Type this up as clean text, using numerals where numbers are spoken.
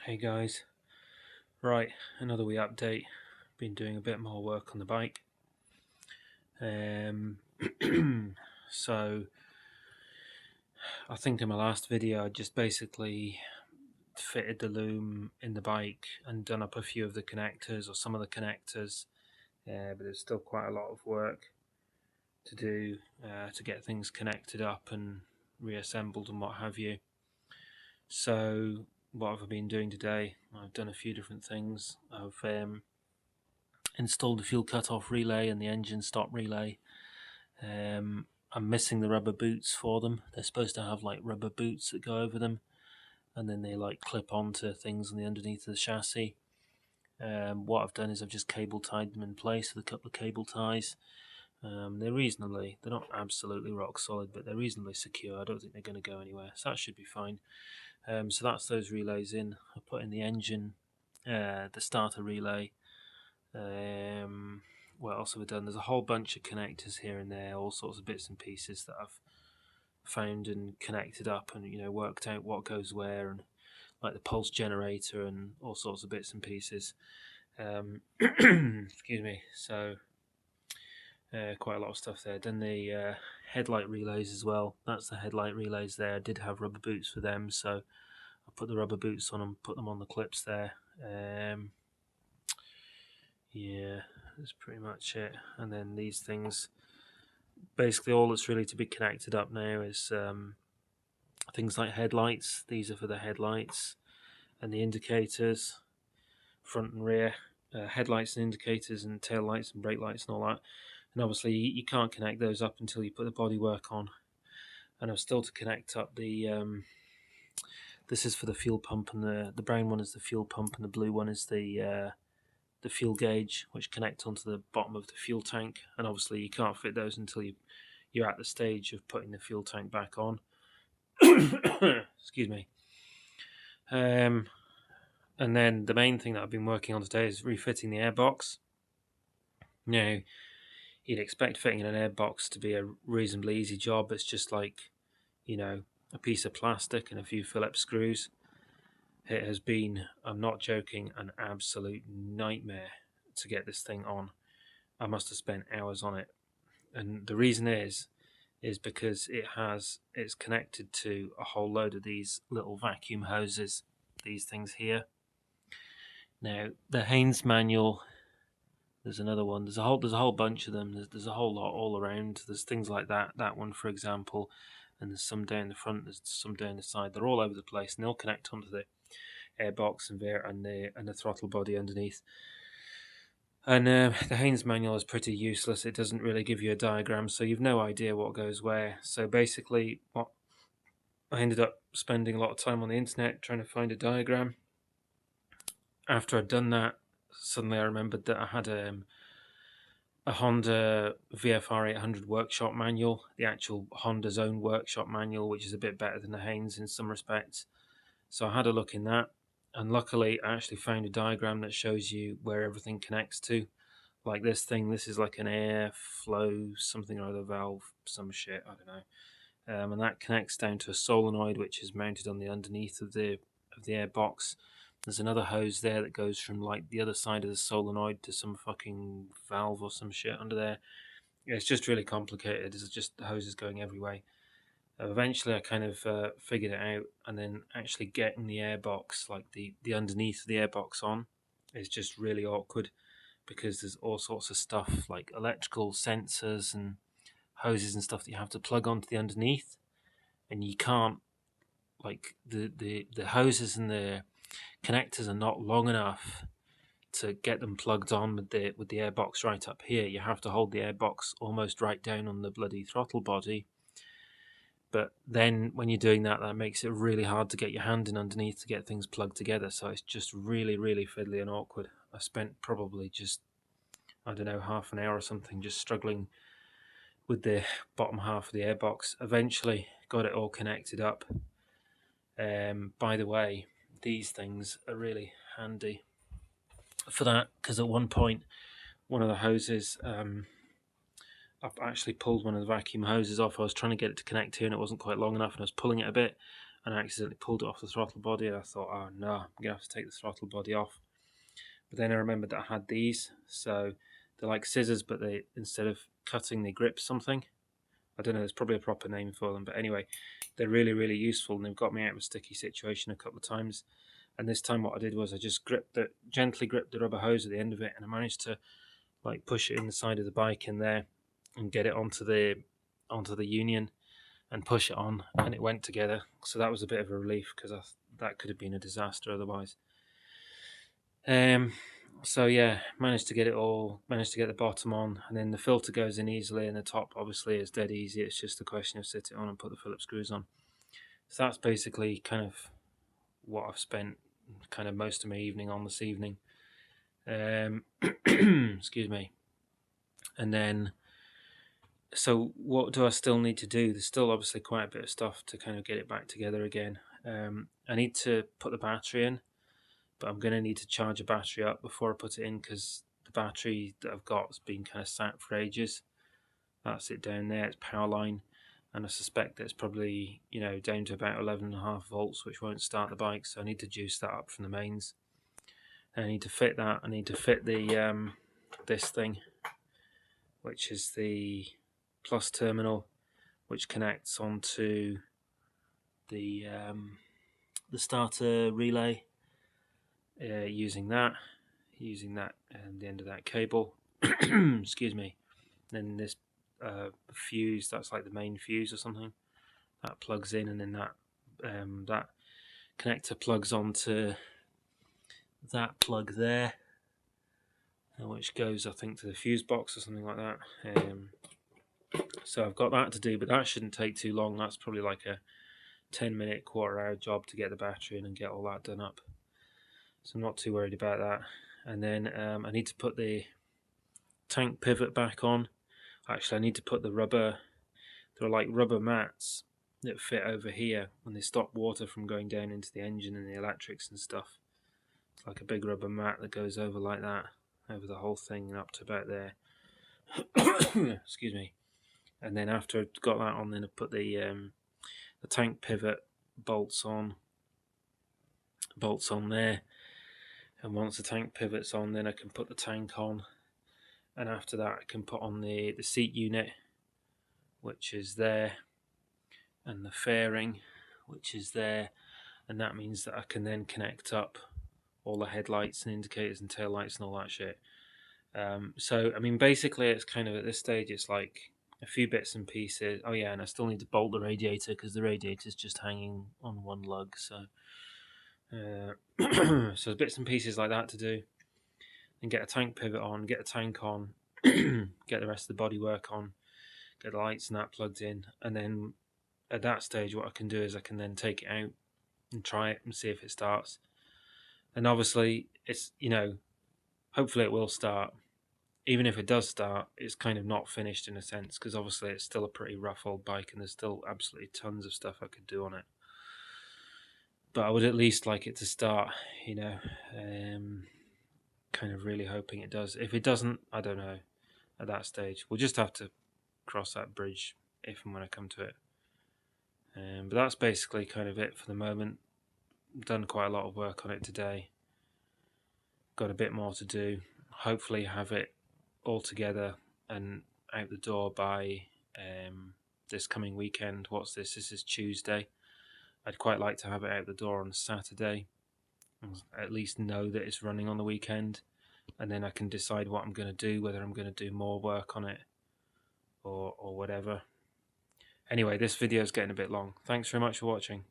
Hey guys, right, another wee update. Been doing a bit more work on the bike. Um, so I think in my last video I just basically fitted the loom in the bike and done up a few of the connectors or some of the connectors, but there's still quite a lot of work to do to get things connected up and reassembled and what have you. So what have I been doing today? I've done a few different things. I've installed the fuel cut-off relay and the engine stop relay. I'm missing the rubber boots for them. They're supposed to have like rubber boots that go over them, and then they like clip onto things on the underneath of the chassis. What I've done is I've just cable tied them in place with a couple of cable ties. They're not absolutely rock solid, but they're reasonably secure. I don't think they're going to go anywhere, so that should be fine. So that's those relays in. I put in the engine, the starter relay. What else have I done? There's a whole bunch of connectors here and there, all sorts of bits and pieces that I've found and connected up, and worked out what goes where, and like the pulse generator and all sorts of bits and pieces. Excuse me. So quite a lot of stuff there. Then the headlight relays as well. That's the headlight relays there. I did have rubber boots for them, so I put the rubber boots on and put them on the clips there. Yeah, that's pretty much it. And then these things, basically all that's really to be connected up now is things like headlights. These are for the headlights and the indicators, front and rear, headlights and indicators and tail lights and brake lights and all that. And obviously you can't connect those up until you put the bodywork on. And I'm still to connect up the this is for the fuel pump, and the brown one is the fuel pump and the blue one is the fuel gauge, which connect onto the bottom of the fuel tank. And obviously you can't fit those until you're at the stage of putting the fuel tank back on. Excuse me. And then the main thing that I've been working on today is refitting the airbox. Now, you'd expect fitting in an airbox to be a reasonably easy job. It's just like, a piece of plastic and a few Phillips screws. It has been, I'm not joking, an absolute nightmare to get this thing on. I must have spent hours on it. And the reason is because it's connected to a whole load of these little vacuum hoses, these things here. Now, the Haynes manual, there's another one. There's a whole bunch of them. There's a whole lot all around. There's things like that one, for example, and there's some down the front, there's some down the side. They're all over the place, and they'll connect onto the airbox and the throttle body underneath. And the Haynes manual is pretty useless. It doesn't really give you a diagram, so you've no idea what goes where. So basically, what I ended up spending a lot of time on the internet trying to find a diagram. After I'd done that, suddenly I remembered that I had a Honda VFR 800 workshop manual, the actual Honda's own workshop manual, which is a bit better than the Haynes in some respects. So I had a look in that, and luckily I actually found a diagram that shows you where everything connects to. Like this thing, this is like an airflow something or other valve, some shit, I don't know. And that connects down to a solenoid which is mounted on the underneath of the airbox. There's another hose there that goes from like the other side of the solenoid to some fucking valve or some shit under there. It's just really complicated. There's just hoses going every way. Eventually I kind of figured it out, and then actually getting the airbox, like the underneath of the airbox on, is just really awkward because there's all sorts of stuff like electrical sensors and hoses and stuff that you have to plug onto the underneath, and you can't, like the hoses and the connectors are not long enough to get them plugged on with the airbox right up here. You have to hold the airbox almost right down on the bloody throttle body. But then when you're doing that, that makes it really hard to get your hand in underneath to get things plugged together. So it's just really, really fiddly and awkward. I spent probably just, I don't know, half an hour or something just struggling with the bottom half of the airbox. Eventually got it all connected up. By the way, these things are really handy for that, because at one point, one of the hoses, I've actually pulled one of the vacuum hoses off. I was trying to get it to connect here and it wasn't quite long enough, and I was pulling it a bit, and I accidentally pulled it off the throttle body, and I thought, oh no, I'm going to have to take the throttle body off. But then I remembered that I had these, so they're like scissors, but they, instead of cutting, they grip something. I don't know, there's probably a proper name for them, but anyway, they're really, really useful, and they've got me out of a sticky situation a couple of times. And this time what I did was I just gently gripped the rubber hose at the end of it, and I managed to like push it in the side of the bike in there and get it onto the union and push it on, and it went together. So that was a bit of a relief, because that could have been a disaster otherwise. So yeah, managed to get the bottom on, and then the filter goes in easily, and the top obviously is dead easy. It's just a question of sit it on and put the Phillips screws on. So that's basically kind of what I've spent kind of most of my evening on this evening. Excuse me. And then, so what do I still need to do? There's still obviously quite a bit of stuff to kind of get it back together again. I need to put the battery in, but I'm going to need to charge a battery up before I put it in, because the battery that I've got has been kind of sat for ages. That's it down there, it's power line, and I suspect that it's probably, you know, down to about 11.5 volts, which won't start the bike, so I need to juice that up from the mains. And I need to fit that. I need to fit the this thing, which is the plus terminal, which connects onto the starter relay, using that the end of that cable. Excuse me. Then this fuse, that's like the main fuse or something, that plugs in, and then that connector plugs onto that plug there, which goes, I think, to the fuse box or something like that. So I've got that to do, but that shouldn't take too long. That's probably like a 10-minute, quarter-hour job to get the battery in and get all that done up. So I'm not too worried about that. And then I need to put the tank pivot back on. Actually, I need to put the rubber, there are like rubber mats that fit over here when they stop water from going down into the engine and the electrics and stuff. It's like a big rubber mat that goes over like that, over the whole thing and up to about there. Excuse me. And then after I've got that on, then I put the tank pivot bolts on there. And once the tank pivot's on, then I can put the tank on. And after that, I can put on the seat unit, which is there, and the fairing, which is there. And that means that I can then connect up all the headlights and indicators and taillights and all that shit. So, I mean, basically, it's kind of, at this stage, it's like a few bits and pieces. Oh yeah, and I still need to bolt the radiator, because the radiator's just hanging on one lug. So, so bits and pieces like that to do. And get a tank pivot on, get a tank on, get the rest of the bodywork on, get the lights and that plugged in, and then at that stage what I can do is I can then take it out and try it and see if it starts. And obviously it's, you know, hopefully it will start. Even if it does start, it's kind of not finished in a sense, because obviously it's still a pretty rough old bike and there's still absolutely tons of stuff I could do on it. But I would at least like it to start, you know. Kind of really hoping it does. If it doesn't, I don't know. At that stage, we'll just have to cross that bridge if and when I come to it. But that's basically kind of it for the moment. Done quite a lot of work on it today. Got a bit more to do. Hopefully have it all together and out the door by this coming weekend. What's this? This is Tuesday. I'd quite like to have it out the door on Saturday. At least know that it's running on the weekend, and then I can decide what I'm going to do, whether I'm going to do more work on it or whatever. Anyway, this video is getting a bit long. Thanks very much for watching.